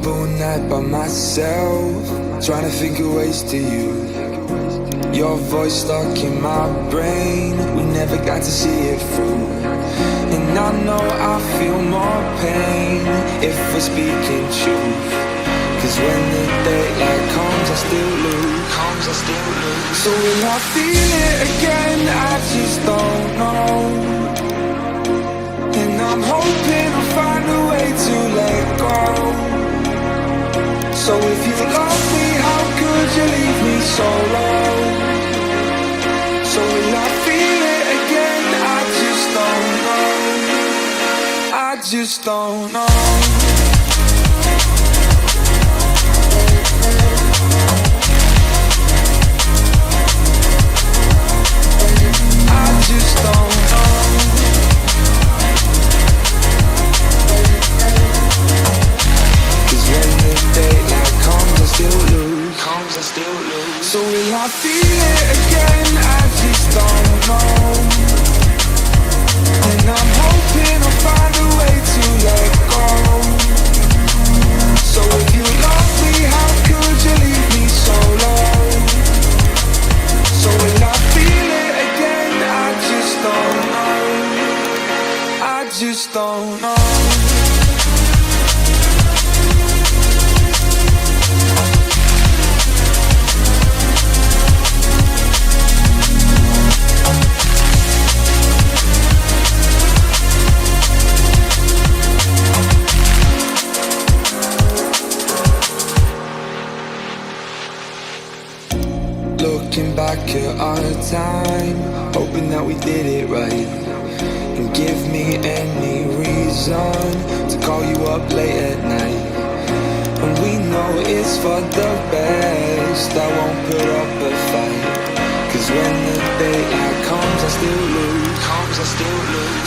all night by myself, trying to think of ways to you. Your voice stuck in my brain, we never got to see it through. And I know I feel more pain if we're speaking truth. Cause when the daylight comes, I still lose. So will I feel it again? I just don't know. And I'm hoping I'll find a way to let go. So if you love me, how could you leave me so low? So will I feel it again? I just don't know. I just don't know. I just don't know. Cause when the daylight comes, I still lose. So will I feel it again? I just don't know. And I'm hoping I'll find a way to let go. So if you love me, how could you leave me so low? So will I feel it again? I just don't know. I just don't know. Looking back at our time, hoping that we did it right. And give me any reason to call you up late at night. And we know it's for the best, I won't put up a fight. Cause when the daylight comes, I still lose.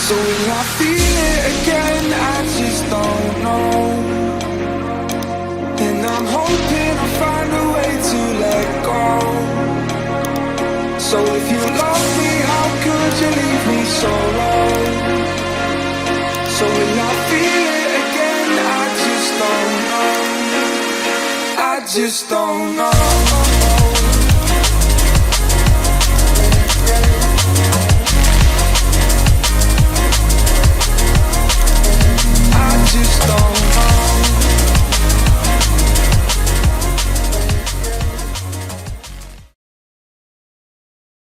So will I feel it again? I just don't know. And I'm hoping I'll find a way to let go. So if you love me, how could you leave me so low? So will I feel it again? I just don't know. I just don't know.